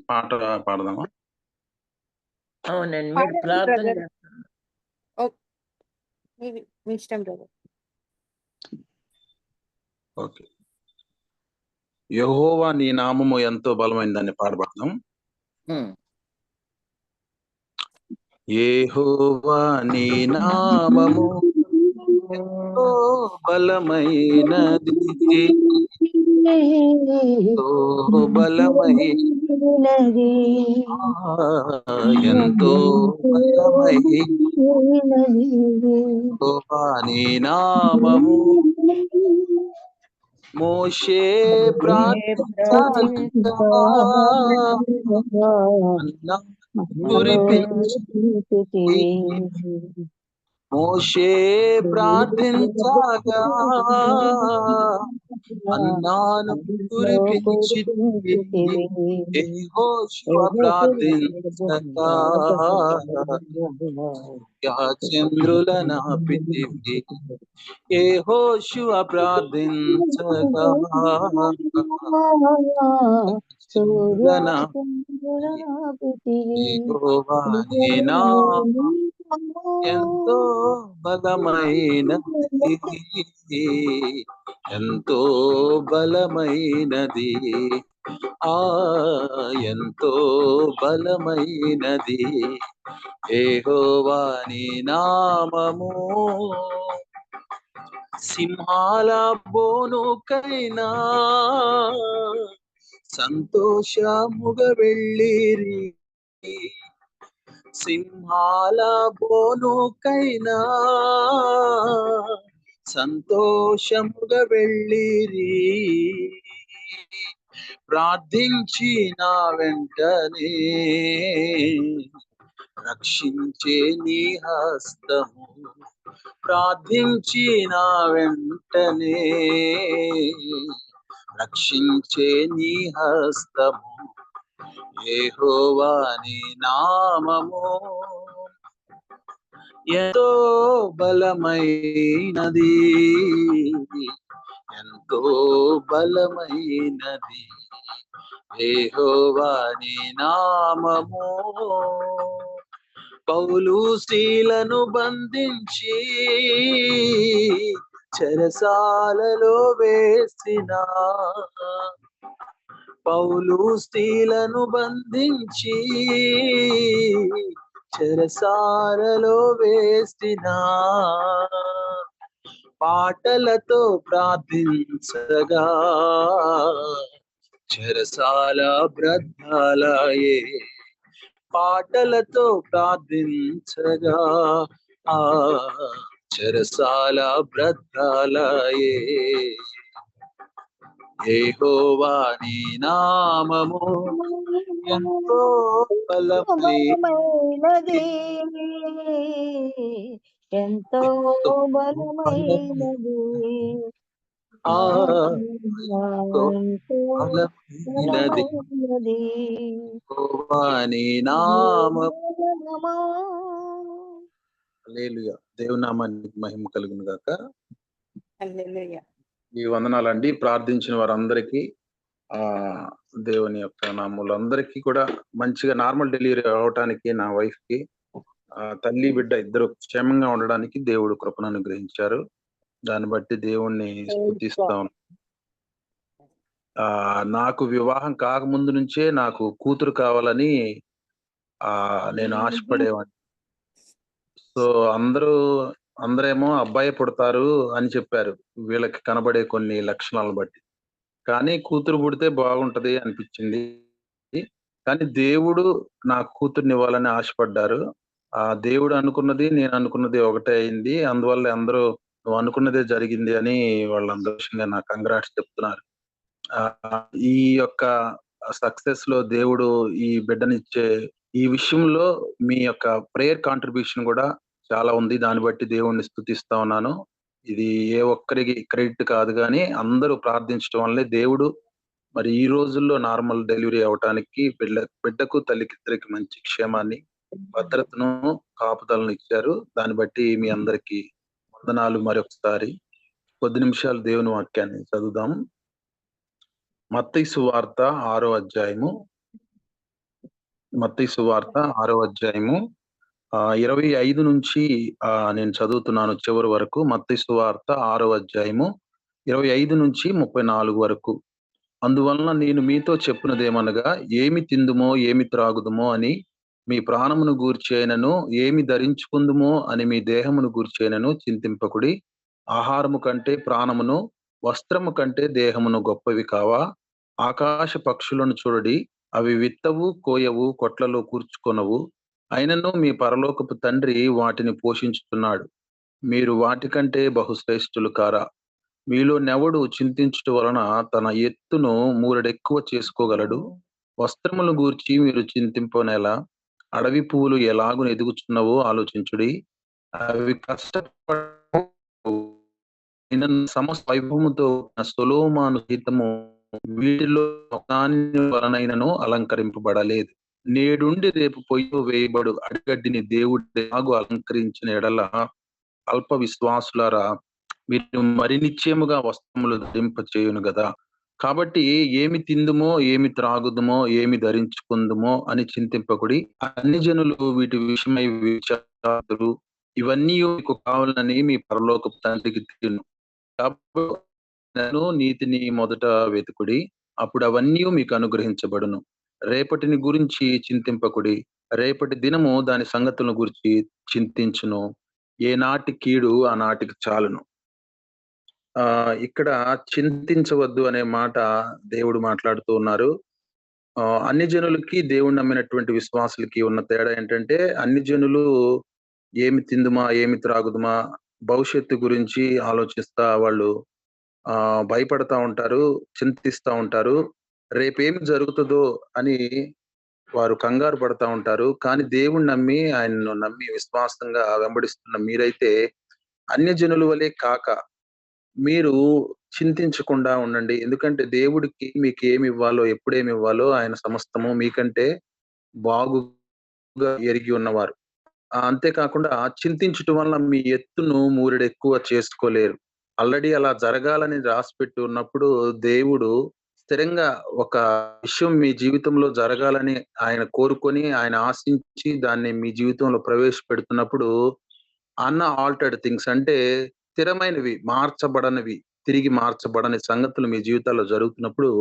పాట పాడదామా? అవునండి. మీరు పాడండి ప్రార్థన బ్రదర్. చేస్తున్నారు. మీ ఇష్టం బ్రదర్. ఓకే. యెహోవా నీ నామము ఎంతో బలమైందని పాడబడదాం. యెహోవా నీ నామము ఎంతో బలమైనది, ఎంతో బలమైనది, ఎంతో బలమైనది. యెహోవా నీ నామము మోషే ప్రార్థించగా మన్నా కురిపించి, మోషే ప్రార్థించగా మన్నాను కురిపించితివి, యెహోషువ ప్రార్థించగా చంద్రులనాపితివి, యెహోషువ ప్రార్థించగా యెహోవా నీ నామము ఎంతో బలమైనది, ఎంతో బలమైనది, ఎంతో బలమైనది యెహోవా నీ నామము. సింహాల బోనుకైనా సంతోషముగా వెళ్ళిరి, సింహాల బోనుకైనా సంతోషముగా వెళ్ళిరి, ప్రార్థించిన వెంటనే రక్షించే నీ హస్తము, ప్రార్థించిన వెంటనే రక్షించే నీ హస్తము యెహోవా నీ నామము ఎంతో బలమైనది, ఎంతో బలమైనది యెహోవా నీ నామము. పౌలు శీలను బంధించి చెరసాలలో వేసిన, పౌలు స్త్రీలను బంధించి చెరసాలలో వేసిన, పాటలతో ప్రార్థించగా చెరసాల బ్రద్దలాయే, పాటలతో ప్రార్థించగా చెరసాల బ్రద్దలాయే యెహోవా నీ నామము ఎంతో బలమైనది, ఎంతో బలమైనది, బలమైనది యెహోవా నీ నామము. హల్లెలూయా. దేవుని నామానికి మహిమ కలుగును గాక. హల్లెలూయా. ఈ వందనాలండి. ప్రార్థించిన వారందరికీ దేవుని యొక్క నామములందరికీ కూడా మంచిగా నార్మల్ డెలివరీ అవటానికి, నా వైఫ్ కి తల్లి బిడ్డ ఇద్దరు క్షేమంగా ఉండడానికి దేవుడు కృపను అనుగ్రహించారు. దాన్ని బట్టి దేవుణ్ణి స్తుతిస్తాం. నాకు వివాహం కాకముందు నుంచే నాకు కూతురు కావాలని నేను ఆశపడేవాడిని. సో అందరేమో అబ్బాయి పుడతారు అని చెప్పారు, వీళ్ళకి కనబడే కొన్ని లక్షణాలను బట్టి. కానీ కూతురు పుడితే బాగుంటది అనిపించింది. కానీ దేవుడు నాకు కూతుర్ని ఇవ్వాలని ఆశపడ్డారు. దేవుడు అనుకున్నది నేను అనుకున్నది ఒకటే అయింది. అందువల్ల అందరూ నువ్వు అనుకున్నదే జరిగింది అని వాళ్ళందరూ నాకు కంగ్రాట్స్ చెప్తున్నారు. ఈ యొక్క సక్సెస్ లో దేవుడు ఈ బిడ్డనిచ్చే ఈ విషయంలో మీ యొక్క ప్రేయర్ కాంట్రిబ్యూషన్ కూడా చాలా ఉంది. దాన్ని బట్టి దేవుణ్ణి స్తుతిస్తా ఉన్నాను. ఇది ఏ ఒక్కరికి క్రెడిట్ కాదు, కానీ అందరూ ప్రార్థించడం వల్లే దేవుడు మరి ఈ రోజుల్లో నార్మల్ డెలివరీ అవటానికి బిడ్డకు తల్లికి ఇద్దరికి మంచి క్షేమాన్ని, భద్రతను, కాపుదలను ఇచ్చారు. దాన్ని బట్టి మీ అందరికి వందనాలు. మరొకసారి కొద్ది నిమిషాలు దేవుని వాక్యాన్ని చదువుదాం. మత్తయి సువార్త 6వ అధ్యాయము మత్తయి సువార్త 6వ అధ్యాయము 25 నుంచి నేను చదువుతున్నాను చివరి వరకు. మత్తయి సువార్త 6వ అధ్యాయము 25-34 వరకు. అందువలన నేను మీతో చెప్పునదేమనగా, ఏమి తిందుమో ఏమి త్రాగుదుమో అని మీ ప్రాణమును గూర్చి అయినను, ఏమి ధరించుకుందుమో అని మీ దేహమును గూర్చి అయినను చింతింపకుడి. ఆహారము కంటే ప్రాణమును, వస్త్రము కంటే దేహమును గొప్పవి కావా? ఆకాశ పక్షులను చూడుడి, అవి విత్తవు, కోయవు, కొట్లలో కూర్చుకొనవు, అయినను మీ పరలోకపు తండ్రి వాటిని పోషించుచున్నాడు. మీరు వాటికంటే బహుశ్రేష్ఠులు కారా? మీలో నెవడు చింతించుట వలన తన ఎత్తును మూరెడెక్కువ చేసుకోగలడు? వస్త్రములను గూర్చి మీరు చింతింపనేలా? అడవి పువ్వులు ఎలాగున ఎదుగుచున్నవో ఆలోచించుడి. అవి కష్టపడవు, అయినను సమస్త వైభవముతో సొలొమోను సైతము వీటిలో ఒకదాని వలనైనను అలంకరింపబడలేదు. నేడుండి రేపు పొయ్యిలో వేయబడు అడిగడ్డిని దేవుడు ఎలాగూ అలంకరించిన ఎడల, అల్ప విశ్వాసులారా, మీరు మరి నిశ్చయముగా వస్త్రములు ధరింపచేయును గదా. కాబట్టి ఏమి తిందుమో, ఏమి త్రాగుదుమో, ఏమి ధరించుకుందుమో అని చింతింపకుడి. అన్ని జనులు వీటి విషయమై విచారుదురు. ఇవన్నీ మీకు కావాలని మీ పరలోకపు తండ్రికి తెలియను. కాబట్టి నన్ను నీతిని మొదట వెతుకుడి, అప్పుడు అవన్నీ మీకు అనుగ్రహించబడును. రేపటిని గురించి చింతింపకుడి, రేపటి దినము దాని సంగతులను గురించి చింతించును. ఏనాటి కీడు ఆ నాటికి చాలును. ఇక్కడ చింతించవద్దు అనే మాట దేవుడు మాట్లాడుతూ ఉన్నారు. అన్ని జనులకి, దేవుణ్ణి నమ్మినటువంటి విశ్వాసులకి ఉన్న తేడా ఏంటంటే, అన్ని జనులు ఏమి తిందుమా, ఏమి త్రాగుదుమా, భవిష్యత్తు గురించి ఆలోచిస్తా వాళ్ళు భయపడతా ఉంటారు, చింతిస్తా ఉంటారు. రేపేమి జరుగుతుందో అని వారు కంగారు పడతా ఉంటారు. కానీ దేవుణ్ణి నమ్మి, ఆయనను నమ్మి విశ్వాసంగా వెంబడిస్తున్న మీరైతే అన్యజనుల వలె కాక మీరు చింతించకుండా ఉండండి. ఎందుకంటే దేవుడికి మీకేమివ్వాలో, ఎప్పుడేమివ్వాలో ఆయన సమస్తము మీకంటే బాగుగా ఎరిగి ఉన్నవారు. అంతేకాకుండా చింతించటం వల్ల మీ ఎత్తును మూరెడెక్కువ చేసుకోలేరు. ఆల్రెడీ అలా జరగాలని రాసిపెట్టి ఉన్నప్పుడు దేవుడు స్థిరంగా ఒక విషయం మీ జీవితంలో జరగాలని ఆయన కోరుకొని, ఆయన ఆశించి దాన్ని మీ జీవితంలో ప్రవేశపెడుతున్నప్పుడు అన్‌ఆల్టర్డ్ థింగ్స్ అంటే స్థిరమైనవి, మార్చబడనివి, తిరిగి మార్చబడని సంగతులు మీ జీవితాల్లో జరుగుతున్నప్పుడు,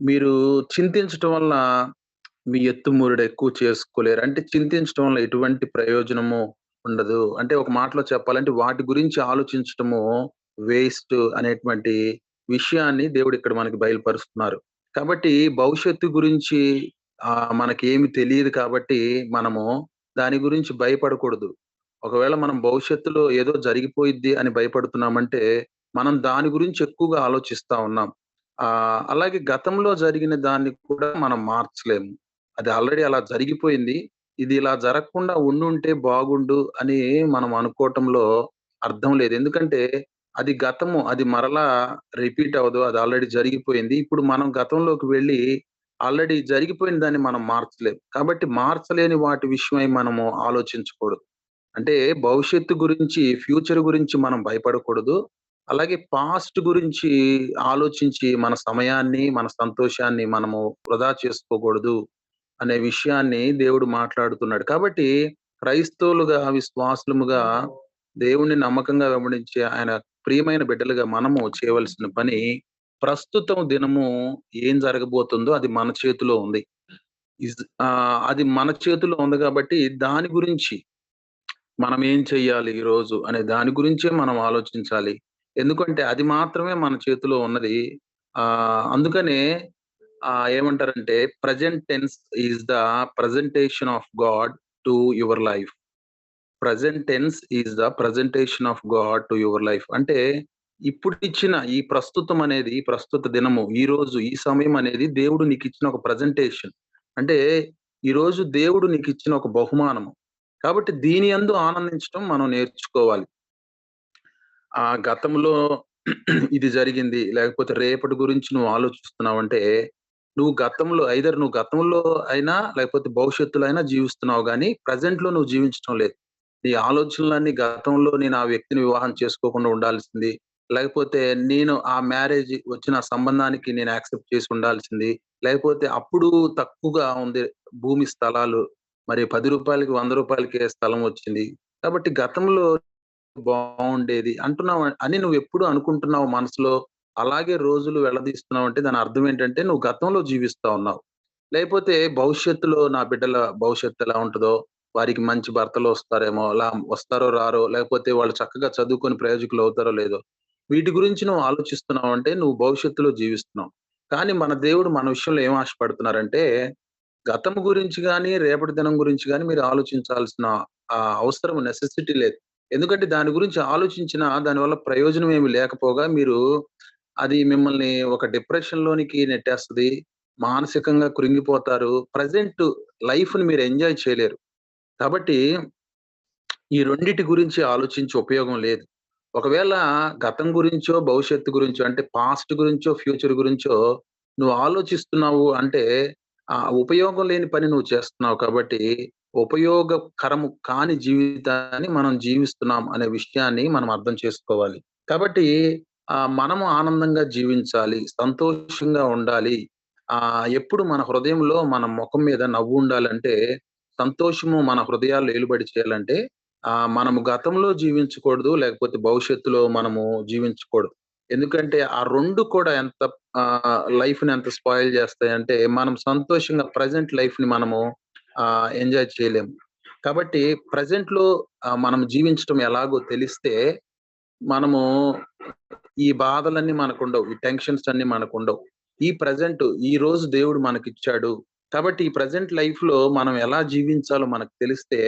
మీరు చింతించటం వల్ల మీ ఎత్తు మూరెడు ఎక్కువ చేసుకోలేరు. అంటే చింతించటం వల్ల ఎటువంటి ప్రయోజనము ఉండదు. అంటే ఒక మాటలో చెప్పాలంటే వాటి గురించి ఆలోచించటము వేస్ట్ అనేటువంటి విషయాన్ని దేవుడు ఇక్కడ మనకి బయలుపరుస్తున్నారు. కాబట్టి భవిష్యత్తు గురించి మనకేమి తెలియదు కాబట్టి మనము దాని గురించి భయపడకూడదు. ఒకవేళ మనం భవిష్యత్తులో ఏదో జరిగిపోయిద్ది అని భయపడుతున్నామంటే, మనం దాని గురించి ఎక్కువగా ఆలోచిస్తా ఉన్నాం. అలాగే గతంలో జరిగిన దాన్ని కూడా మనం మార్చలేము. అది ఆల్రెడీ అలా జరిగిపోయింది. ఇది ఇలా జరగకుండా ఉండుంటే బాగుండు అని మనం అనుకోవటంలో అర్థం లేదు. ఎందుకంటే అది గతము. అది మరలా రిపీట్ అవ్వదు. అది ఆల్రెడీ జరిగిపోయింది. ఇప్పుడు మనం గతంలోకి వెళ్ళి ఆల్రెడీ జరిగిపోయిన దాన్ని మనం మార్చలేం. కాబట్టి మార్చలేని వాటి విషయమై మనము ఆలోచించకూడదు. అంటే భవిష్యత్తు గురించి, ఫ్యూచర్ గురించి మనం భయపడకూడదు. అలాగే పాస్ట్ గురించి ఆలోచించి మన సమయాన్ని, మన సంతోషాన్ని మనము వృధా చేసుకోకూడదు అనే విషయాన్ని దేవుడు మాట్లాడుతున్నాడు. కాబట్టి క్రైస్తవులుగా, విశ్వాసులముగా దేవుణ్ణి నమ్మకంగా వెంబడించే ఆయన ప్రియమైన బిడ్డలుగా మనము చేయవలసిన పని, ప్రస్తుతం దినము ఏం జరగబోతుందో అది మన చేతిలో ఉంది. అది మన చేతిలో ఉంది కాబట్టి దాని గురించి మనం ఏం చెయ్యాలి ఈరోజు అనే దాని గురించే మనం ఆలోచించాలి. ఎందుకంటే అది మాత్రమే మన చేతిలో ఉన్నది. అందుకనే ఏమంటారంటే present tense is the presentation of god to your life. Present tense is the presentation of god to your life. అంటే ఇప్పుడు ఇచ్చిన ఈ ప్రస్తుతం అనేది, ఈ ప్రస్తుత దినము, ఈ రోజు, ఈ సమయం అనేది దేవుడు నీకిచ్చిన ఒక ప్రెజెంటేషన్. అంటే ఈరోజు దేవుడు నీకిచ్చిన ఒక బహుమానము. కాబట్టి దీని యందు ఆనందించటం మనం నేర్చుకోవాలి. గతంలో ఇది జరిగింది, లేకపోతే రేపటి గురించి నువ్వు ఆలోచిస్తున్నావంటే, నువ్వు గతంలో అయినా, లేకపోతే భవిష్యత్తులో అయినా జీవిస్తున్నావు గానీ, ప్రెజెంట్‌లో నువ్వు జీవించటం లేదు. నీ ఆలోచనలన్నీ గతంలో నేను ఆ వ్యక్తిని వివాహం చేసుకోకుండా ఉండాల్సింది, లేకపోతే నేను ఆ మ్యారేజ్ వచ్చిన సంబంధానికి నేను యాక్సెప్ట్ చేసి ఉండాల్సింది, లేకపోతే అప్పుడు తక్కువగా ఉంది భూమి స్థలాలు మరి రూ. 10కి, రూ. 100కే స్థలం వచ్చింది. కాబట్టి గతంలో బావుండేది అంటున్నావు అని నువ్వెప్పుడు అనుకుంటున్నావు మనసులో? అలాగే రోజులు వెళ్లదీస్తున్నావంటే దాని అర్థం ఏంటంటే నువ్వు గతంలో జీవిస్తా ఉన్నావు. లేకపోతే భవిష్యత్తులో నా బిడ్డల భవిష్యత్తు ఎలా ఉంటదో, వారికి మంచి భర్తలొస్తారేమో, వస్తారో రారో, లేకపోతే వాళ్ళు చక్కగా చదువుకొని ప్రయోజకులవుతారో లేదో, వీటి గురించి నువ్వు ఆలోచిస్తున్నావంటే నువ్వు భవిష్యత్తులో జీవిస్తున్నావు. కానీ మన దేవుడు మన విషయంలో ఏం ఆశపడుతున్నారంటే, గతం గురించి గాని, రేపటి దినం గురించి గాని మీరు ఆలోచించాల్సిన అవసరం నెసెసిటీ లేదు. ఎందుకంటే దాని గురించి ఆలోచించినా దానివల్ల ప్రయోజనం ఏమి లేకపోగా మీరు అది మిమ్మల్ని ఒక డిప్రెషన్‌లోనికి నెట్టేస్తది. మానసికంగా కృంగిపోతారు. ప్రెజెంట్ లైఫ్‌ని మీరు ఎంజాయ్ చేయలేరు. కాబట్టి ఈ రెండిటి గురించి ఆలోచించి ఉపయోగం లేదు. ఒకవేళ గతం గురించో, భవిష్యత్తు గురించో అంటే పాస్ట్ గురించో, ఫ్యూచర్ గురించో నువ్వు ఆలోచిస్తున్నావు అంటే ఉపయోగం లేని పని నువ్వు చేస్తున్నావు కాబట్టి, ఉపయోగకరము కాని జీవితాన్ని మనం జీవిస్తున్నాం అనే విషయాన్ని మనం అర్థం చేసుకోవాలి. కాబట్టి మనము ఆనందంగా జీవించాలి. సంతోషంగా ఉండాలి. ఎప్పుడు మన హృదయంలో మన మొఖం మీద నవ్వు ఉండాలంటే, సంతోషము మన హృదయాల్లో ఏలుబడి చేయాలంటే మనము గతంలో జీవించకూడదు. లేకపోతే భవిష్యత్తులో మనము జీవించకూడదు. ఎందుకంటే ఆ 2 కూడా ఎంత లైఫ్‌ని ఎంత స్పాయిల్ చేస్తాయంటే, మనం సంతోషంగా ప్రెజెంట్ లైఫ్‌ని మనము ఎంజాయ్ చేయలేము. కాబట్టి ప్రెజెంట్‌లో మనం జీవించటం ఎలాగో తెలిస్తే, మనము ఈ బాధలన్నీ మనకుండవు. ఈ టెన్షన్స్ అన్నీ మనకుండవు. ఈ ప్రెజెంట్ ఈరోజు దేవుడు మనకిచ్చాడు. కాబట్టి ఈ ప్రెజెంట్ లైఫ్‌లో మనం ఎలా జీవించాలో మనకు తెలిస్తే,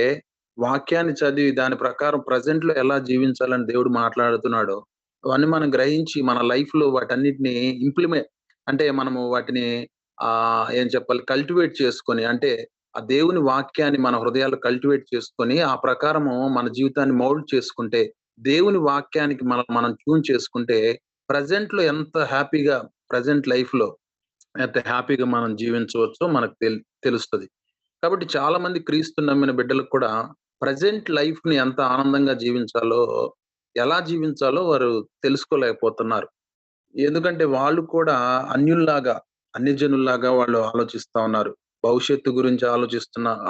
వాక్యాన్ని చదివి దాని ప్రకారం ప్రెజెంట్‌లో ఎలా జీవించాలని దేవుడు మాట్లాడుతున్నాడో, అవన్నీ మనం గ్రహించి మన లైఫ్‌లో వాటన్నిటిని అంటే మనము వాటిని ఏం చెప్పాలి కల్టివేట్ చేసుకొని అంటే ఆ దేవుని వాక్యాన్ని మన హృదయాల్లో కల్టివేట్ చేసుకొని, ఆ ప్రకారము మన జీవితాన్ని మౌల్డ్ చేసుకుంటే, దేవుని వాక్యానికి మనం ట్యూన్ చేసుకుంటే, ప్రెజెంట్‌లో ఎంత హ్యాపీగా ప్రెజెంట్ లైఫ్‌లో ఎంత హ్యాపీగా మనం జీవించవచ్చో మనకు తెలుస్తది. కాబట్టి చాలా మంది క్రీస్తుని నమ్మిన బిడ్డలకు కూడా ప్రెజెంట్ లైఫ్‌ని ఎంత ఆనందంగా జీవించాలో, ఎలా జీవించాలో వారు తెలుసుకోలేకపోతున్నారు. ఎందుకంటే వాళ్ళు కూడా అన్యుల్లాగా, అన్య జనుల్లాగా వాళ్ళు ఆలోచిస్తా ఉన్నారు. భవిష్యత్తు గురించి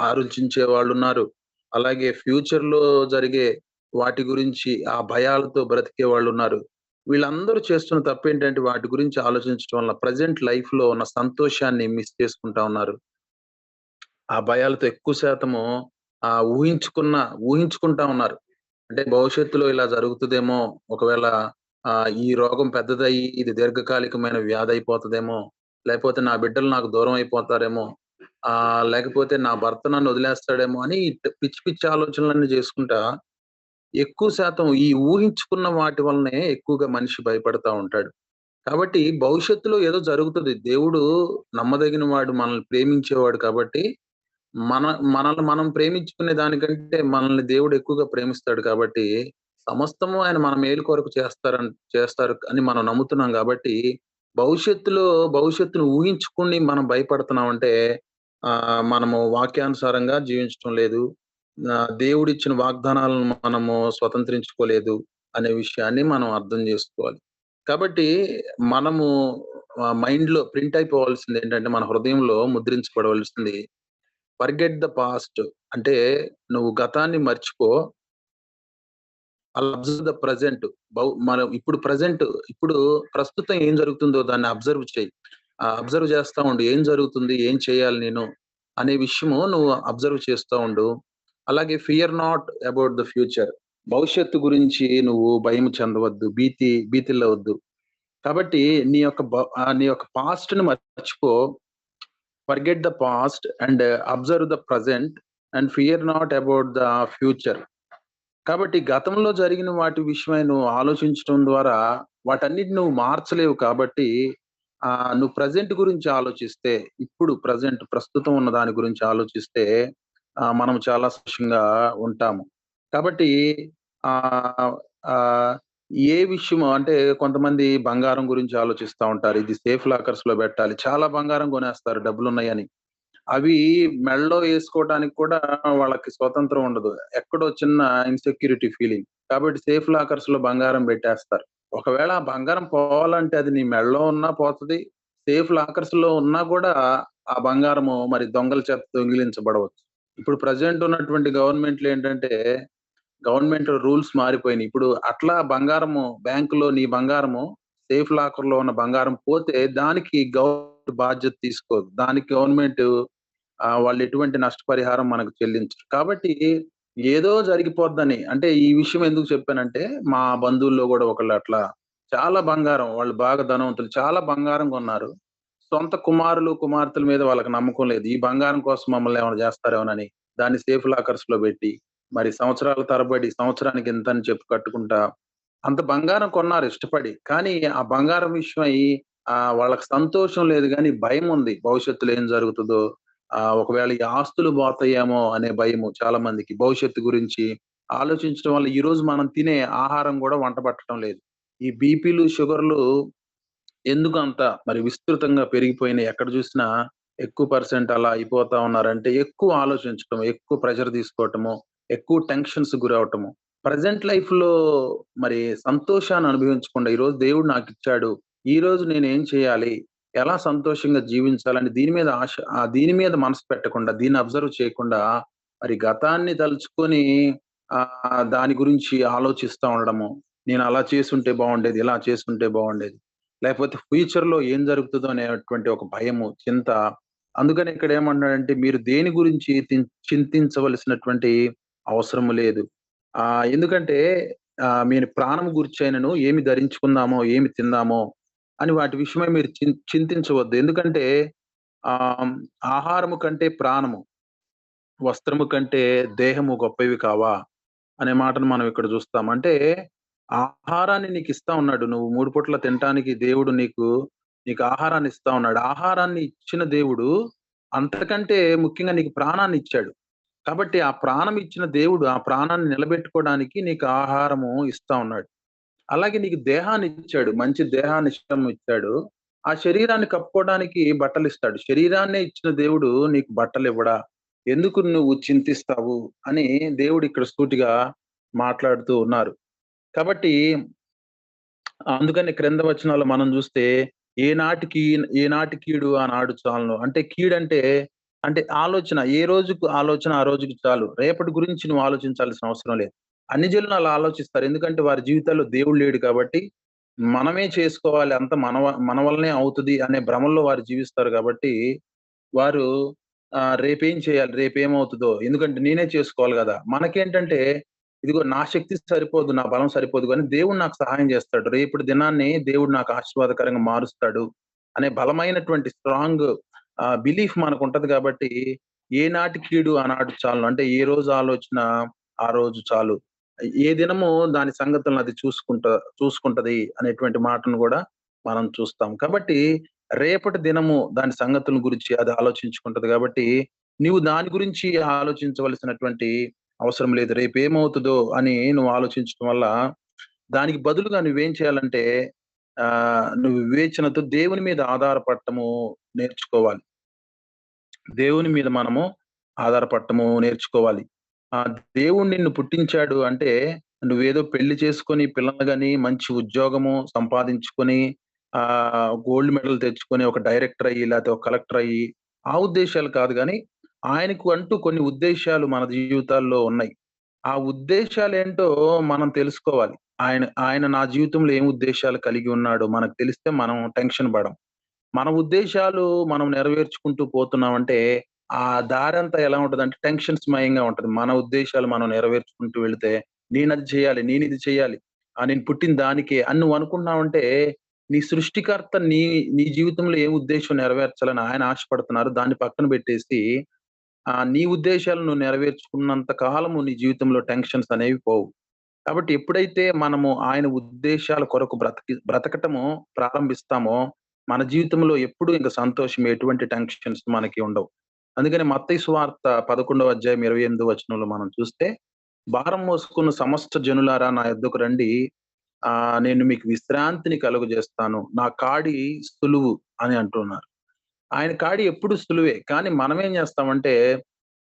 ఆలోచించే వాళ్ళున్నారు. అలాగే ఫ్యూచర్‌లో జరిగే వాటి గురించి ఆ భయాలతో బ్రతికే వాళ్ళున్నారు. వీళ్ళందరూ చేస్తున్న తప్పేంటంటే వాటి గురించి ఆలోచించడం వల్ల ప్రెజెంట్ లైఫ్‌లో ఉన్న సంతోషాన్ని మిస్ చేసుకుంటా ఉన్నారు. ఆ భయాలతో ఎక్కువ శాతము ఊహించుకుంటా ఉన్నారు. అంటే భవిష్యత్తులో ఇలా జరుగుతదేమో, ఒకవేళ ఈ రోగం పెద్దదయ్యి ఇది దీర్ఘకాలికమైన వ్యాధయిపోతదేమో, లేపోతే నా బిడ్డలు నాకు దూరం అయిపోతారేమో, లేకపోతే నా భర్త నన్ను వదిలేస్తాడేమో అని పిచ్చి పిచ్చి ఆలోచనలన్నీ చేసుకుంటా, ఎక్కువ శాతం ఈ ఊహించుకున్న వాటి వల్లనే ఎక్కువగా మనిషి భయపడతా ఉంటాడు. కాబట్టి భవిష్యత్తులో ఏదో జరుగుతది. దేవుడు నమ్మదగిన వాడు, మనల్ని ప్రేమించేవాడు కాబట్టి మన మనల్ని మనం ప్రేమించుకునే దానికంటే మనల్ని దేవుడు ఎక్కువగా ప్రేమిస్తాడు కాబట్టి, సమస్తము ఆయన మన మేలు కొరకు చేస్తారు అని మనం నమ్ముతున్నాం గాబట్టి, భవిష్యత్తులో భవిష్యత్తును ఊహించుకొని మనం భయపడుతున్నామంటే, మనము వాక్యానుసారంగా జీవించటం లేదు. దేవుడిచ్చిన వాగ్దానాలను మనము స్వతంత్రించుకోలేదు అనే విషయాన్ని మనం అర్థం జేసుకోవాలి. కాబట్టి మనము మైండ్‌లో ప్రింట్ అయిపోవాల్సిందేంటంటే, మన హృదయంలో ముద్రించబడవలసింది ఫర్గెట్ ద పాస్ట్ అంటే నువ్వు గతాన్ని మర్చిపో. Observe the present. మనం ఇప్పుడు ప్రస్తుతం ఏం జరుగుతుందో దాన్ని అబ్జర్వ్ చెయ్యి. అబ్జర్వ్ చేస్తా ఉండు. ఏం జరుగుతుంది? ఏం చేయాలి నేను? అనే విషయము నువ్వు అబ్జర్వ్ చేస్తా ఉండు. అలాగే fear not about the future. భవిష్యత్తు గురించి నువ్వు భయం చెందవద్దు. భీతిల్లవద్దు. కాబట్టి నీ యొక్క పాస్ట్‌ని మర్చిపో. Forget the past and observe the present and fear not about the future. కాబట్టి గతంలో జరిగిన వాటి విషయమై నువ్వు ఆలోచించటం ద్వారా వాటన్నిటిని నువ్వు మార్చలేవు కాబట్టి నువ్వు ప్రెజెంట్ గురించి ఆలోచిస్తే, ఇప్పుడు ప్రస్తుతం ఉన్న దాని గురించి ఆలోచిస్తే మనం చాలా సంతోషంగా ఉంటాము. కాబట్టి ఆహ్, ఆహ్, ఏ విషయము అంటే కొంతమంది బంగారం గురించి ఆలోచిస్తా ఉంటారు. ఇది సేఫ్ లాకర్స్‌లో పెట్టాలి. చాలా బంగారం కొనేస్తారు డబ్బులున్నాయని. అవి మెడలో ఏసుకోవటానికి కూడా వాళ్ళకి స్వతంత్రం ఉండదు. ఎక్కడో చిన్న ఇన్‌సెక్యూరిటీ ఫీలింగ్. కాబట్టి సేఫ్ లాకర్స్‌లో బంగారం పెట్టేస్తారు. ఒకవేళ ఆ బంగారం పోవాలంటే అది నీ మెడలో ఉన్నా పోతది. సేఫ్ లాకర్స్‌లో ఉన్నా గూడా ఆ బంగారము మరి దొంగల చేత దొంగిలించబడవచ్చు. ఇప్పుడు ప్రెజెంట్ ఉన్నటువంటి గవర్నమెంట్‌లు ఏంటంటే, గవర్నమెంట్ రూల్స్ మారిపోయినాయి. ఇప్పుడు అట్లా బంగారము బ్యాంకులో నీ బంగారము సేఫ్ లాకర్‌లో ఉన్న బంగారం పోతే దానికి గవర్నమెంట్ బాధ్యత తీసుకోదు. దానికి గవర్నమెంట్ వాళ్ళు ఎటువంటి నష్టపరిహారం మనకు చెల్లించరు. కాబట్టి ఏదో జరిగిపోద్దని అంటే ఈ విషయం ఎందుకు చెప్పానంటే, మా బంధువుల్లో గూడా ఒకళ్ళు అట్లా చాలా బంగారం వాళ్ళు బాగా ధనవంతులు. చాలా బంగారం కొన్నారు. సొంత కుమారులు, కుమార్తెల మీద వాళ్ళకి నమ్మకం లేదు. ఈ బంగారం కోసం మమ్మల్ని ఏమైనా జేస్తారేమోనని, దాన్ని సేఫ్ లాకర్స్‌లో బెట్టి, మరి సంవత్సరాల తరబడి సంవత్సరానికి ఇంతని చెప్పి కట్టుకుంటా, అంత బంగారం కొన్నారు ఇష్టపడి. కానీ ఆ బంగారం విషయమై వాళ్ళకి సంతోషం లేదు గానీ భయముంది. భవిష్యత్తులో ఏం జరుగుతదో, ఒకవేళ ఈ ఆస్తులు బోతాయేమో అనే భయము చాలా మందికి. భవిష్యత్తు గురించి ఆలోచించడం వల్ల ఈరోజు మనం తినే ఆహారం గూడా వంట పట్టడం లేదు. ఈ బీపీలు, షుగర్‌లు ఎందుకంత మరి విస్తృతంగా పెరిగిపోయినాయి. ఎక్కడ జూసినా ఎక్కువ పర్సెంట్ అలా అయిపోతా ఉన్నారంటే, ఎక్కువ ఆలోచించటం, ఎక్కువ ప్రెషర్ తీసుకోవటము, ఎక్కువ టెన్షన్స్ గురవ్వటము. ప్రెజెంట్ లైఫ్‌లో మరి సంతోషాన్ని అనుభవించకుండా, ఈరోజు దేవుడు నాకిచ్చాడు. ఈరోజు నేనేం చేయాలి? ఎలా సంతోషంగా జీవించాలని దీని మీద మనసు పెట్టకుండా, దీన్ని అబ్జర్వ్ చేయకుండా, మరి గతాన్ని తలుచుకొని దాని గురించి ఆలోచిస్తా ఉండడము. నేను అలా చేసుంటే బావుండేది. ఇలా చేసుంటే బావుండేది. లేకపోతే ఫ్యూచర్‌లో ఏం జరుగుతదో అనేటువంటి ఒక భయము, చింత. అందుకని ఇక్కడ ఏమంటున్నాడంటే, మీరు దేని గురించి చింతించవలసినటువంటి అవసరం లేదు. ఎందుకంటే మీరు ప్రాణం గూర్చైనను ఏమి ధరించుకుందామో, ఏమి తిందామో అని వాటి విషయమై మీరు చింతించవద్దు. ఎందుకంటే ఆహ్, ఆహారము కంటే ప్రాణము, వస్త్రము కంటే దేహము గొప్పవి కావా? అనే మాటను మనం ఇక్కడ జూస్తాం. అంటే ఆహారాన్ని నీకిస్తా ఉన్నాడు. నువ్వు 3 పూటల తినటానికి దేవుడు నీకు ఆహారాన్ని ఇస్తా ఉన్నాడు. ఆహారాన్ని ఇచ్చిన దేవుడు అంతకంటే ముఖ్యంగా నీకు ప్రాణాన్నిచ్చాడు. కాబట్టి ఆ ప్రాణం ఇచ్చిన దేవుడు ఆ ప్రాణాన్ని నిలబెట్టుకోవడానికి నీకు ఆహారము ఇస్తా ఉన్నాడు. అలాగే నీకు దేహాన్నిచ్చాడు. మంచి దేహాన్ని ఇచ్చాడు. ఆ శరీరాన్ని కప్పుకోవడానికి బట్టలిస్తాడు. శరీరాన్నే ఇచ్చిన దేవుడు నీకు బట్టలివ్వడా? ఎందుకు నువ్వు చింతిస్తావు? అని దేవుడు ఇక్కడ సూటిగా మాట్లాడుతూ ఉన్నారు. కాబట్టి అందుకని క్రింద వచనాల్లో మనం జూస్తే, ఏనాటికి ఏనాటి కీడు ఆనాడు చాలును. అంటే కీడంటే, అంటే ఆలోచన. ఏ రోజుకు ఆలోచన ఆ రోజుకి చాలు. రేపటి గురించి నువ్వు ఆలోచించాల్సిన అవసరం లేదు. అన్ని జనులు అలా ఆలోచిస్తారు. ఎందుకంటే వారి జీవితాల్లో దేవుడు లేడు కాబట్టి, మనమే చేసుకోవాలి. అంతా మన వల్లనే అవుతది అనే భ్రమల్లో వారు జీవిస్తారు గాబట్టి, వారు రేపేం చేయాలి? రేపేమవుతదో? ఎందుకంటే నేనే చేసుకోవాలి గదా! మనకేంటంటే ఇదిగో నా శక్తి సరిపోదు, నా బలం సరిపోదు గానీ దేవుడు నాకు సహాయం జేస్తాడు. రేపటి దినాన్ని దేవుడు నాకు ఆశీర్వాదకరంగా మారుస్తాడు అనే బలమైనటువంటి స్ట్రాంగ్ బిలీఫ్ మనకుంటది గాబట్టి, ఏనాటి కీడు ఆనాడు చాలును. అంటే ఏ రోజు ఆలోచన ఆ రోజు చాలు. ఏ దినము దాని సంగతులను అది చూసుకుంటది అనేటువంటి మాటను గూడా మనం చూస్తాం. కాబట్టి రేపటి దినము దాని సంగతుల గురించి అది ఆలోచించుకుంటది గాబట్టి, నీవు దాని గురించి ఆలోచించవలసినటువంటి అవసరం లేదు. రేపేమవుతదో అని నువ్వు ఆలోచించటం వల్ల, దానికి బదులుగా నువ్వేం చేయాలంటే, నువ్వు వివేచనతో దేవుని మీద ఆధారపడటము నేర్చుకోవాలి. దేవుని మీద మనము ఆధారపడటము నేర్చుకోవాలి. దేవుడు నిన్ను పుట్టించాడు అంటే, నువ్వేదో పెళ్లి చేసుకొని, పిల్లల్ని గాని, మంచి ఉద్యోగము సంపాదించుకొని, గోల్డ్ మెడల్ తెచ్చుకొని, ఒక డైరెక్టర్ అయ్యి, లేతే ఒక కలెక్టర్ అయ్యి, ఆ ఉద్దేశాలు కాదు గానీ, ఆయనకు అంటూ కొన్ని ఉద్దేశ్యాలు మన జీవితాల్లో ఉన్నాయి. ఆ ఉద్దేశాలేంటో మనం తెలుసుకోవాలి. ఆయన ఆయన నా జీవితంలో ఏం ఉద్దేశాలు కలిగి ఉన్నాడో మనకు తెలిస్తే మనం టెన్షన్ పడం. మన ఉద్దేశాలు మనం నెరవేర్చుకుంటూ పోతున్నామంటే, ఆ దారంతా ఎలా ఉంటదంటే టెన్షన్స్‌మయంగా ఉంటది. మన ఉద్దేశాలు మనం నెరవేర్చుకుంటూ వెళితే, నేనది చేయాలి, నేనిది చేయాలి, నేను పుట్టిన దానికే అని నువ్వు అనుకున్నావంటే, నీ సృష్టికర్త నీ జీవితంలో ఏ ఉద్దేశ్యం నెరవేర్చాలని ఆయన ఆశపడుతున్నారు. దాన్ని పక్కన పెట్టేసి, నీ ఉద్దేశాలు నువ్వు నెరవేర్చుకున్నంత కాలము నీ జీవితంలో టెన్షన్స్ అనేవి పోవు. కాబట్టి ఎప్పుడైతే మనము ఆయన ఉద్దేశాల కొరకు బ్రతకటము ప్రారంభిస్తామో, మన జీవితంలో ఎప్పుడు ఇంక సంతోషం, ఎటువంటి టెన్షన్స్ మనకి ఉండవు. అందుకని మత్తయి సువార్త 11వ అధ్యాయం 28వ వచనంలో మనం చూస్తే, భారం మోసుకున్న సమస్త జనులారా నా యొద్దకు రండి. నేను మీకు విశ్రాంతిని కలుగజేస్తాను. నా కాడి సులువు అని అంటున్నారు. ఆయన కాడి ఎప్పుడు సులువే. కానీ మనమేం జేస్తామంటే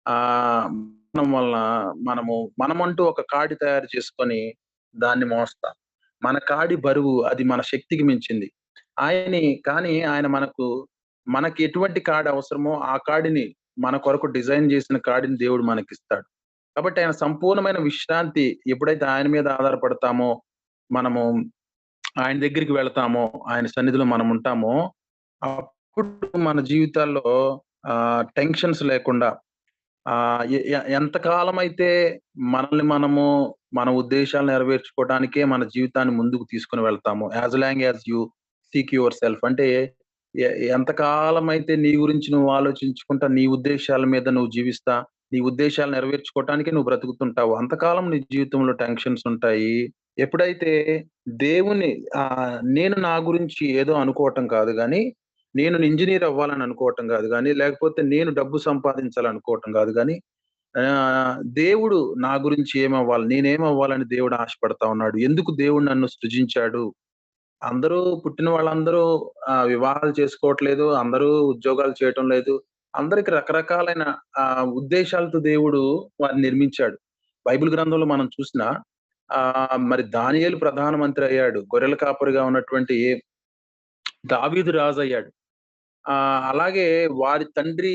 ఆహ్, మనం వలన మనమంటూ ఒక కాడి తయారు చేసుకొని దాన్ని మోస్తాం. మన కాడి బరువు అది మన శక్తికి మించింది. కానీ ఆయన మనకు మనకి ఎటువంటి కాడి అవసరమో ఆ కాడిని మన కొరకు డిజైన్ చేసిన కాడిని దేవుడు మనకిస్తాడు. కాబట్టి ఆయన సంపూర్ణమైన విశ్రాంతి ఎప్పుడైతే ఆయన మీద ఆధారపడతామో, మనము ఆయన దగ్గరికి వెళతామో, ఆయన సన్నిధిలో మనముంటామో, అప్పుడు మన జీవితాల్లో టెన్షన్స్ లేకుండా ఎ ఎ ఎంత కాలమైతే మనల్ని మనము మన ఉద్దేశాలు నెరవేర్చుకోవడానికే మన జీవితాన్ని ముందుకు తీసుకొని వెళ్తామో, as long as you seek yourself అంటే ఎ ఎంత కాలమైతే నీ గురించి నువ్వు ఆలోచించుకుంటా, నీ ఉద్దేశాల మీద నువ్వు జీవిస్తా, నీ ఉద్దేశాలు నెరవేర్చుకోవటానికే నువ్వు బ్రతుకుతుంటావు. అంతకాలం నీ జీవితంలో టెన్షన్స్ ఉంటాయి. ఎప్పుడైతే దేవుని నేను నా గురించి ఏదో అనుకోవటం కాదు గానీ, నేను ఇంజినీర్ అవ్వాలని అనుకోవటం గాదు గానీ, లేకపోతే నేను డబ్బు సంపాదించాలనుకోవటం గాదు గానీ, దేవుడు నా గురించి ఏమవ్వాలి, నేనేమవ్వాలని దేవుడు ఆశపడతా ఉన్నాడు. ఎందుకు దేవుడు నన్ను సృజించాడు? అందరూ పుట్టిన వాళ్ళందరూ వివాహాలు చేసుకోవట్లేదు. అందరూ ఉద్యోగాలు చేయటం లేదు. అందరికి రకరకాలైన ఉద్దేశాలతో దేవుడు వారిని నిర్మించాడు. బైబిల్ గ్రంథంలో మనం చూసినా మరి దానియేలు ప్రధానమంత్రి అయ్యాడు. గొర్రెల కాపరిగా ఉన్నటువంటి దావీదు రాజయ్యాడు. అలాగే వారి తండ్రి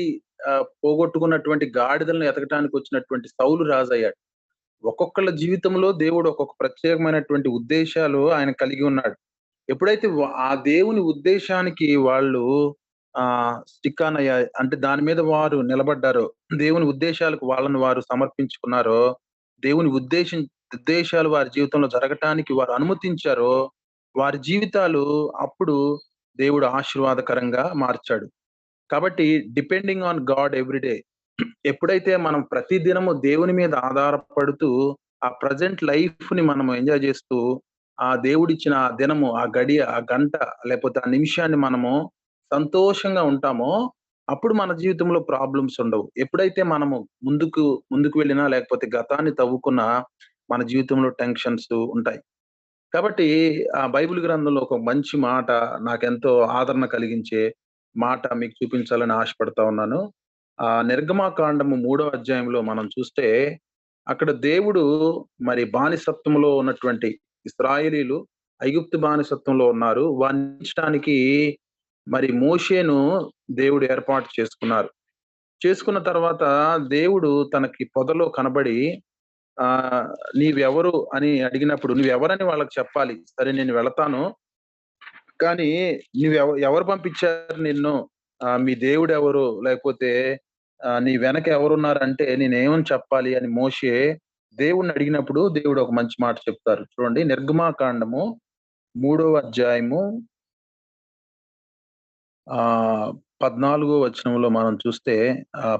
పోగొట్టుకున్నటువంటి గాడిదలను ఎతకటానికి వచ్చినటువంటి సౌలు రాజయ్యాడు. ఒక్కొక్కళ్ళ జీవితంలో దేవుడు ఒక్కొక్క ప్రత్యేకమైనటువంటి ఉద్దేశాలు ఆయన కలిగి ఉన్నాడు. ఎప్పుడైతే ఆ దేవుని ఉద్దేశానికి వాళ్ళు స్టిక్ ఆన్ అయ్యారు అంటే దాని మీద వారు నిలబడ్డారో, దేవుని ఉద్దేశాలకు వాళ్ళని వారు సమర్పించుకున్నారో, దేవుని ఉద్దేశాలు వారి జీవితంలో జరగటానికి వారు అనుమతించారో, వారి జీవితాలు అప్పుడు దేవుడు ఆశీర్వాదకరంగా మార్చాడు. కాబట్టి depending on God every day ఎప్పుడైతే మనం ప్రతి దినము దేవుని మీద ఆధారపడుతూ, ఆ ప్రెజెంట్ లైఫ్‌ని మనం ఎంజాయ్ చేస్తూ, ఆ దేవుడిచ్చిన ఆ దినము, ఆ గడియ, ఆ గంట లేకపోతే ఆ నిమిషాన్ని మనము సంతోషంగా ఉంటామో, అప్పుడు మన జీవితంలో ప్రాబ్లమ్స్ ఉండవు. ఎప్పుడైతే మనము ముందుకు వెళ్ళినా లేకపోతే గతాన్ని తవ్వుకున్నా, మన జీవితంలో టెన్షన్స్ ఉంటాయి. కాబట్టి ఆ బైబిల్ గ్రంథంలో ఒక మంచి మాట నాకెంతో ఆదరణ కలిగించే మాట మీకు చూపించాలని ఆశపడతా ఉన్నాను. నిర్గమాకాండము 3వ అధ్యాయంలో మనం చూస్తే, అక్కడ దేవుడు మరి బానిసత్వంలో ఉన్నటువంటి ఇశ్రాయేలీయులు ఐగుప్తు బానిసత్వంలో ఉన్నారు. వారిని విడిపించడానికి మరి మోషేను దేవుడు ఏర్పాటు చేసుకున్నారు. చేసుకున్న తర్వాత దేవుడు తనకి పొదలో కనబడి నీవెవరు అని అడిగినప్పుడు నువ్వెవరని వాళ్ళకి చెప్పాలి. సరే నేను వెళతాను. కానీ ఎవరు పంపించారు నిన్ను? మీ దేవుడెవరు? లేకపోతే నీ వెనక ఎవరున్నారంటే నేనేమని చెప్పాలి అని మోషే దేవుడిని అడిగినప్పుడు దేవుడు ఒక మంచి మాట చెప్తారు. చూడండి నిర్గమాకాండము 3వ అధ్యాయము 14 వచనంలో మనం చూస్తే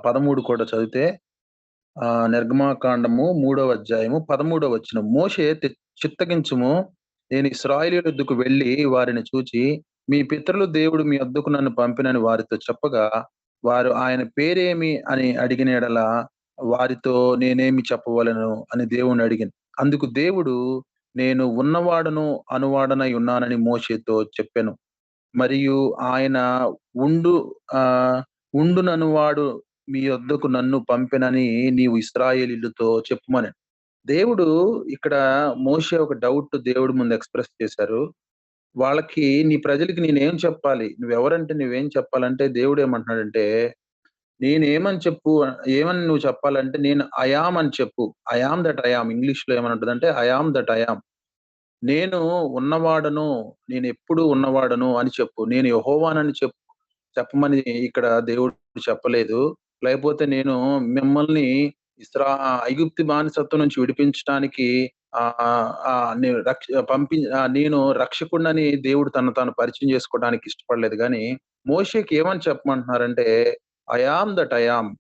13 కూడా చదివితే నిర్గమాకాండము 3వ అధ్యాయము 13వ వచనం. మోషే చిత్తగించుము, నేను ఇశ్రాయేలీయుల యొద్దకు వెళ్లి వారిని చూచి, మీ పితరుల దేవుడు మీ వద్దకు నన్ను పంపినని వారితో చెప్పగా, వారు ఆయన పేరేమి అని అడిగిన యెడల వారితో నేనేమి చెప్పవలెను అని దేవుణ్ణి అడిగాను. అందుకు దేవుడు నేను ఉన్నవాడను అనువాడనై ఉన్నానని మోషేతో చెప్పెను. మరియు ఆయన ఉండు ఉండుననువాడు మీ వద్దకు నన్ను పంపెనని నీవు ఇశ్రాయేలీయులతో చెప్పుమనెను. దేవుడు ఇక్కడ మోషే ఒక డౌట్ దేవుడి ముందు ఎక్స్‌ప్రెస్ చేశారు. వాళ్ళకి నీ ప్రజలకి నేనేం చెప్పాలి? నువ్వెవరంటే నువ్వేం చెప్పాలంటే దేవుడేమంటున్నాడంటే, ఏమని నువ్వు చెప్పాలంటే నేను ఐ యామ్ అని చెప్పు. I am that I yam ఇంగ్లీష్‌లో ఏమని I am that I am. నేను ఉన్నవాడను, నేనెప్పుడూ ఉన్నవాడను అని చెప్పు. నేను యెహోవానని చెప్పమని ఇక్కడ దేవుడు చెప్పలేదు. లేకపోతే నేను మిమ్మల్ని ఐగుప్తు బానిసత్వం నుంచి విడిపించటానికి నేను నేను రక్షకుడినని దేవుడు తనను తాను పరిచయం చేసుకోవడానికి ఇష్టపడలేదు గానీ, మోషేకి ఏమని చెప్పమంటున్నారంటే, I am that I am.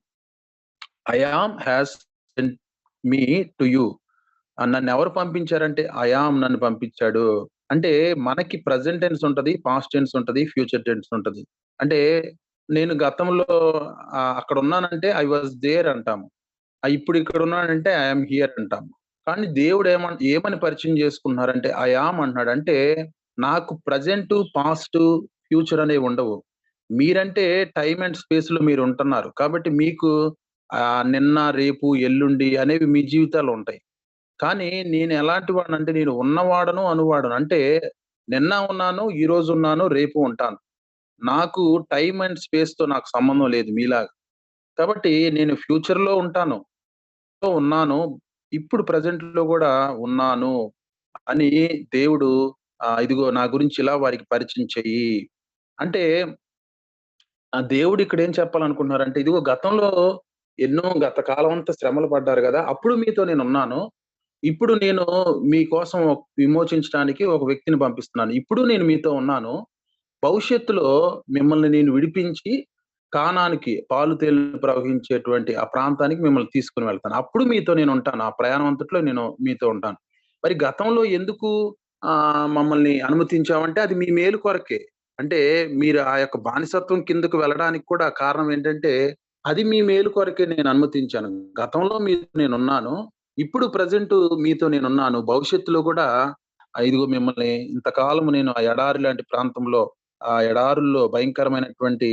I am has sent me to you. నన్నెవరు పంపించారంటే ఐ యామ్ నన్ను పంపించాడు. అంటే మనకి ప్రెజెంట్ టెన్స్ ఉంటది, పాస్ట్ టెన్స్ ఉంటది, ఫ్యూచర్ టెన్స్ ఉంటది. అంటే నేను గతంలో అక్కడున్నానంటే ఐ వాస్ దేర్ అంటాము. ఇప్పుడు ఇక్కడున్నానంటే ఐ యామ్ హియర్ అంటాము. కానీ దేవుడు ఏమని పరిచయం చేసుకున్నారంటే ఐ యామ్ అంటున్నాడు. అంటే నాకు ప్రెజెంటు, పాస్టు, ఫ్యూచర్ అనేవి ఉండవు. మీరంటే టైమ్ అండ్ స్పేస్‌లో మీరుంటున్నారు. కాబట్టి మీకు నిన్న, రేపు, ఎల్లుండి అనేవి మీ జీవితాల్లో ఉంటాయి. కానీ నేను ఎలాంటి వాడినంటే నేను ఉన్నవాడను, అనువాడను. అంటే నిన్న ఉన్నాను, ఈరోజు ఉన్నాను, రేపు ఉంటాను. నాకు టైమ్ అండ్ స్పేస్‌తో నాకు సంబంధం లేదు మీలాగా. కాబట్టి నేను ఫ్యూచర్‌లో ఉంటాను. ఉన్నాను. ఇప్పుడు ప్రెజెంట్‌లో గూడా ఉన్నాను అని దేవుడు ఇదిగో నా గురించి ఇలా వారికి పరిచయం చెయ్యి. అంటే దేవుడు ఇక్కడేం చెప్పాలనుకుంటున్నారంటే, ఇదిగో గతంలో ఎన్నో గత కాలమంతా శ్రమలు పడ్డారు గదా! అప్పుడు మీతో నేనున్నాను. ఇప్పుడు నేను మీకోసం విమోచించడానికి ఒక వ్యక్తిని పంపిస్తున్నాను. ఇప్పుడు నేను మీతో ఉన్నాను. భవిష్యత్తులో మిమ్మల్ని నేను విడిపించి కానానికి పాలు తేనెలు ప్రవహించేటువంటి ఆ ప్రాంతానికి మిమ్మల్ని తీసుకొని వెళ్తాను. అప్పుడు మీతో నేనుంటాను. ఆ ప్రయాణం అంతట్లో నేను మీతో ఉంటాను. మరి గతంలో ఎందుకు మమ్మల్ని అనుమతించావంటే అది మీ మేలు కొరకే. అంటే మీరు ఆ యొక్క బానిసత్వం కిందకు వెళ్ళడానికి కూడా కారణం ఏంటంటే, అది మీ మేలు కొరకే నేను అనుమతించాను. గతంలో మీతో నేనున్నాను. ఇప్పుడు ప్రెజెంటు మీతో నేనున్నాను. భవిష్యత్తులో గూడా ఇదిగో మిమ్మల్ని ఇంతకాలం నేను ఆ ఎడారి లాంటి ప్రాంతంలో, ఆ ఎడారుల్లో భయంకరమైనటువంటి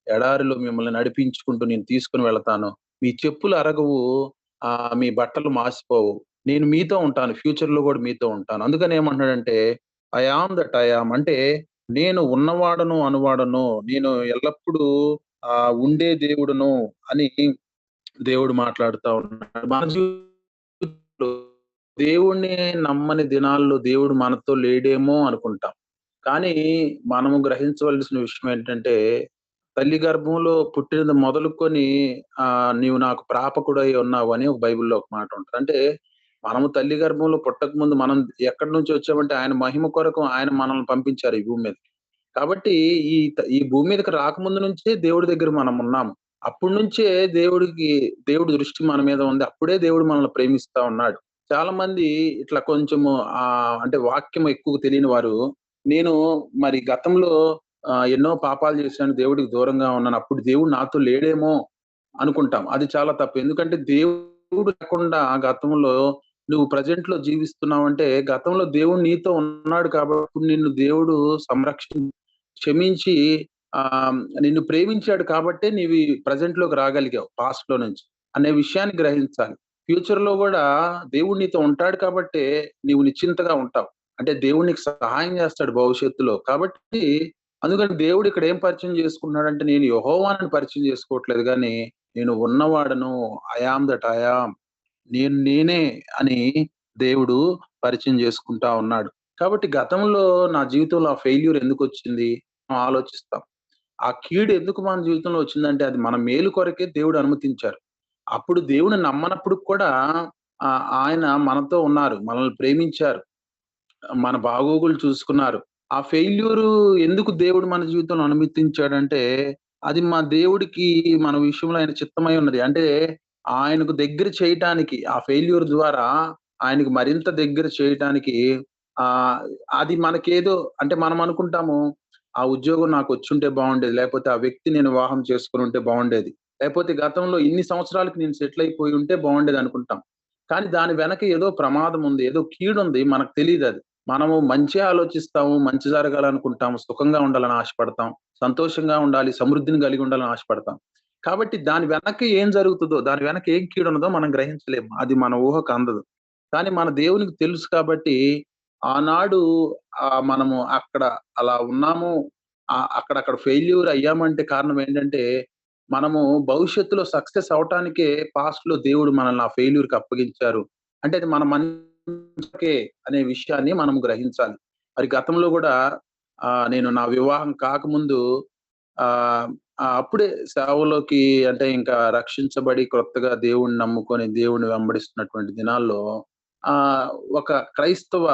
ఎడారిలో మిమ్మల్ని నడిపించుకుంటూ నేను తీసుకొని వెళతాను. మీ చెప్పులు అరగవు. మీ బట్టలు మాసిపోవు. నేను మీతో ఉంటాను. ఫ్యూచర్‌లో గూడా మీతో ఉంటాను. అందుకని ఏమంటున్నాడంటే, I am that I yam అంటే నేను ఉన్నవాడను, అనువాడను. నేను ఎల్లప్పుడూ ఉండే దేవుడును అని దేవుడు మాట్లాడుతా ఉన్నాడు. మన జీవితంలో దేవుడిని నమ్మని దినాల్లో దేవుడు మనతో లేడేమో అనుకుంటాం. కానీ మనము గ్రహించవలసిన విషయం ఏంటంటే, తల్లి గర్భంలో పుట్టినది మొదలుకొని నీవు నాకు ప్రాపకుడై ఉన్నావు అని ఒక బైబిల్‌లో ఒక మాట ఉంటది. అంటే మనము తల్లి గర్భంలో పుట్టకముందు మనం ఎక్కడి నుంచి వచ్చామంటే ఆయన మహిమ కొరకు ఆయన మనల్ని పంపించారు ఈ భూమి మీదకి. కాబట్టి ఈ భూమి మీదకి రాకముందు నుంచే దేవుడి దగ్గర మనం ఉన్నాము. అప్పటి నుంచే దేవుడి దృష్టి మన మీద ఉంది. అప్పుడే దేవుడు మనల్ని ప్రేమిస్తా ఉన్నాడు. చాలా మంది ఇట్లా కొంచెము అంటే వాక్యం ఎక్కువ తెలియని వారు, నేను మరి గతంలో ఎన్నో పాపాలు చేశాను. దేవుడికి దూరంగా ఉన్నాను. అప్పుడు దేవుడు నాతో లేడేమో అనుకుంటాం. అది చాలా తప్పు. ఎందుకంటే దేవుడు లేకుండా గతంలో నువ్వు ప్రెజెంట్‌లో జీవిస్తున్నావంటే, గతంలో దేవుడు నీతో ఉన్నాడు కాబట్టి ఇప్పుడు నిన్ను దేవుడు క్షమించి నిన్ను ప్రేమించాడు కాబట్టే నీవి ప్రెజెంట్‌లోకి రాగలిగావు పాస్ట్‌లో నుంచి అనే విషయాన్ని గ్రహించాలి. ఫ్యూచర్‌లో గూడా దేవుడు నీతో ఉంటాడు కాబట్టే నీవు నిశ్చింతగా ఉంటావు. అంటే దేవుడు నీకు సహాయం చేస్తాడు భవిష్యత్తులో. కాబట్టి అందుకని దేవుడు ఇక్కడ ఏం పరిచయం చేసుకుంటున్నాడంటే, నేను యెహోవాను పరిచయం చేసుకోవట్లేదు గానీ, నేను ఉన్నవాడను. I am that I am. నేను నేనే అని దేవుడు పరిచయం చేసుకుంటా ఉన్నాడు. కాబట్టి గతంలో నా జీవితంలో ఆ ఫెయిల్యూర్ ఎందుకొచ్చింది? మనం ఆలోచిస్తాం. ఆ కీడు ఎందుకు మన జీవితంలో వచ్చిందంటే అది మన మేలు కొరకే దేవుడు అనుమతించారు. అప్పుడు దేవుడిని నమ్మనప్పుడు కూడా ఆయన మనతో ఉన్నారు. మనల్ని ప్రేమించారు. మన బాగోగులు చూసుకున్నారు. ఆ ఫెయిల్యూరు ఎందుకు దేవుడు మన జీవితంలో అనుమతించాడంటే, అది మా దేవుడికి మన విషయంలో ఆయన చిత్తమై ఉన్నది. అంటే ఆయనకు దగ్గర చేయటానికి ఆ ఫెయిల్యూర్ ద్వారా ఆయనకు మరింత దగ్గర చేయటానికి ఆహ్, అది మనకేదో అంటే మనం అనుకుంటాము, ఆ ఉద్యోగం నాకొచ్చుంటే బావుండేది. లేకపోతే ఆ వ్యక్తి నేను వివాహం చేసుకొనుంటే బావుండేది. లేకపోతే గతంలో ఇన్ని సంవత్సరాలకి నేను సెటిల్ అయిపోయి ఉంటే బావుండేదనుకుంటాం. కానీ దాని వెనక ఏదో ప్రమాదం ఉంది. ఏదో కీడుంది. మనకు తెలీదది. మనము మంచే ఆలోచిస్తాము. మంచి జరగాలనుకుంటాము. సుఖంగా ఉండాలని ఆశపడతాం. సంతోషంగా ఉండాలి, సమృద్ధిని కలిగి ఉండాలని ఆశపడతాం. కాబట్టి దాని వెనక ఏం జరుగుతదో, దాని వెనక ఏం కీడున్నదో మనం గ్రహించలేము. అది మన ఊహకు అందదు. కానీ మన దేవునికి తెలుసు కాబట్టి, ఆనాడు మనము అక్కడ అలా ఉన్నాము. అక్కడక్కడ ఫెయిల్యూర్ అయ్యామంటే కారణం ఏంటంటే, మనము భవిష్యత్తులో సక్సెస్ అవ్వటానికే పాస్ట్‌లో దేవుడు మనల్ని ఆ ఫెయిల్యూర్‌కి అప్పగించారు. అంటే అది మన మంచికే అనే విషయాన్ని మనం గ్రహించాలి. మరి గతంలో గూడా నేను నా వివాహం కాకముందు ఆహ్, అప్పుడే సేవలోకి అంటే ఇంకా రక్షించబడి కొత్తగా దేవుడిని నమ్ముకొని దేవుడిని వెంబడిస్తున్నటువంటి దినాల్లో ఆహ్, ఒక క్రైస్తవ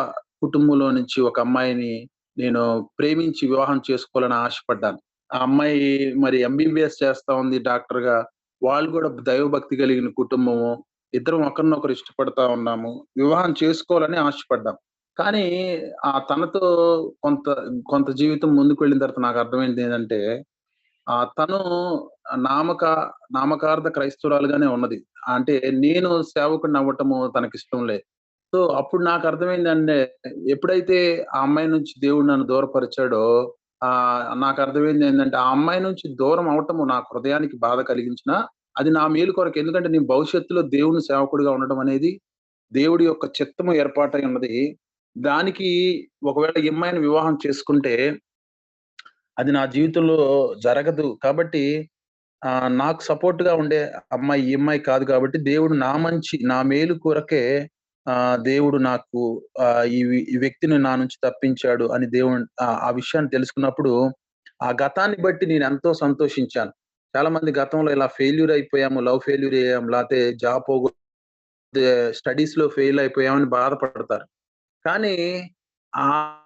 కుటుంబంలో నుంచి ఒక అమ్మాయిని నేను ప్రేమించి వివాహం చేసుకోవాలని ఆశపడ్డాను. ఆ అమ్మాయి మరి ఎంబీబీఎస్ చేస్తా ఉంది డాక్టర్‌గా. వాళ్ళు గూడా దైవభక్తి కలిగిన కుటుంబము. ఇద్దరం ఒకరినొకరు ఇష్టపడతా ఉన్నాము. వివాహం చేసుకోవాలని ఆశపడ్డాం. కానీ తనతో కొంత కొంత జీవితం ముందుకు వెళ్ళిన తర్వాత నాకు అర్థమైందేంటంటే, తను నామక నామకార్థ క్రైస్తవురాలుగానే ఉన్నది. అంటే నేను సేవకుడిని అవ్వటము తనకిష్టం లేదు. సో, అప్పుడు నాకర్థమైందంటే, ఎప్పుడైతే ఆ అమ్మాయి నుంచి దేవుడు నన్ను దూరపరిచాడో, నాకర్థమైందేంటంటే, ఆ అమ్మాయి నుంచి దూరం అవ్వటము నా హృదయానికి బాధ కలిగించినా, అది నా మేలు కొరకు. ఎందుకంటే, నేను భవిష్యత్తులో దేవుని సేవకుడిగా ఉండడం అనేది, దేవుడి యొక్క చిత్తము ఏర్పాటై ఉన్నది. దానికి ఒకవేళ ఈ అమ్మాయిని వివాహం చేసుకుంటే అది నా జీవితంలో జరగదు. కాబట్టి నాకు సపోర్ట్‌గా ఉండే అమ్మాయి ఈ అమ్మాయి కాదు కాబట్టి దేవుడు నా మేలు కొరకే దేవుడు నాకు ఈ వ్యక్తిని నా నుంచి తప్పించాడు అని ఆ విషయాన్ని తెలుసుకున్నప్పుడు, ఆ గతాన్ని బట్టి నేనెంతో సంతోషించాను. చాలా మంది గతంలో ఇలా ఫెయిల్యూర్ అయిపోయాము, లవ్ ఫెయిల్యూర్ అయ్యాము, లేతే జాబ్ స్టడీస్‌లో ఫెయిల్ అయిపోయామని బాధపడతారు. కానీ ఆహ్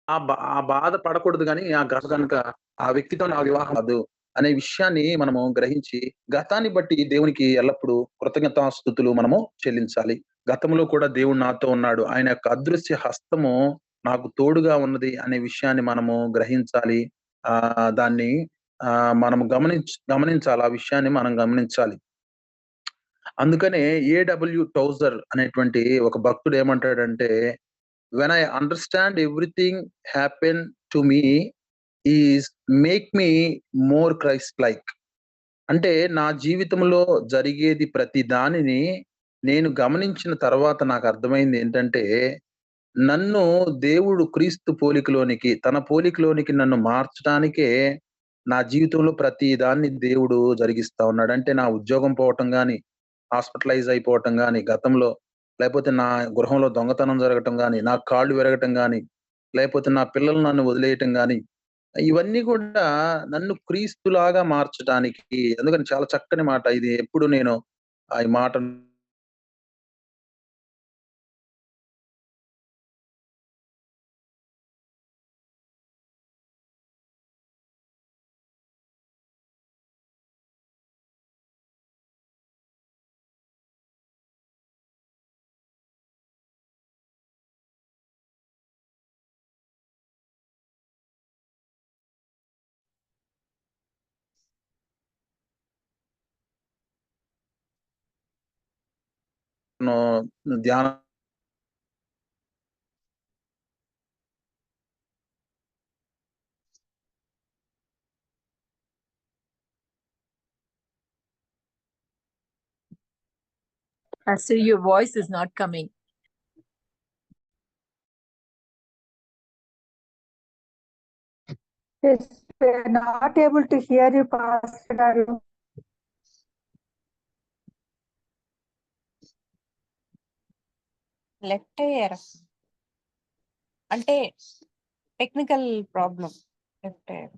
ఆ బాధ పడకూడదు గానీ, గనక ఆ వ్యక్తితో నా వివాహం అవ్వదు అనే విషయాన్ని మనము గ్రహించి, గతాన్ని బట్టి దేవునికి ఎల్లప్పుడూ కృతజ్ఞతాస్తుతులు మనము చెల్లించాలి. గతంలో కూడా దేవుడు నాతో ఉన్నాడు. ఆయన యొక్క అదృశ్య హస్తము నాకు తోడుగా ఉన్నది అనే విషయాన్ని మనము గ్రహించాలి. దాన్ని మనము గమనించాలి. ఆ విషయాన్ని మనం గమనించాలి. అందుకనే ఏడబ్ల్యూ టౌజర్ అనేటువంటి ఒక భక్తుడు ఏమంటాడంటే, when I understand everything happen to me is make me more Christ like. అంటే నా జీవితంలో జరిగేది ప్రతి దానిని నేను గమనించిన తర్వాత నాకు అర్థమైంది ఏంటంటే, నన్ను దేవుడు క్రీస్తు పోలికలోనికి, తన పోలికలోనికి నన్ను మార్చటానికే నా జీవితంలో ప్రతి దాన్ని దేవుడు జరిగిస్తా ఉన్నాడు. అంటే నా ఉద్యోగం పోవటం గాని, హాస్పిటలైజ్ అయిపోవటం గాని గతంలో, లేపోతే నా గృహంలో దొంగతనం జరగటం గాని, నా కాళ్ళు విరగటం గాని, లేపోతే నా పిల్లలు నన్ను వదిలేయటం గాని, ఇవన్నీ కూడా నన్ను క్రీస్తులాగా మార్చటానికి అందుకని చాలా చక్కని మాట ఇది. ఎప్పుడు నేను ఈ మాటను ధ్యానం Pastor, your voice is not coming. Yes, we are not able to hear you, Pastor Daru. Left అయ్యారా అంటే టెక్నికల్ ప్రాబ్లం లెఫ్ట్ అయ్యారు.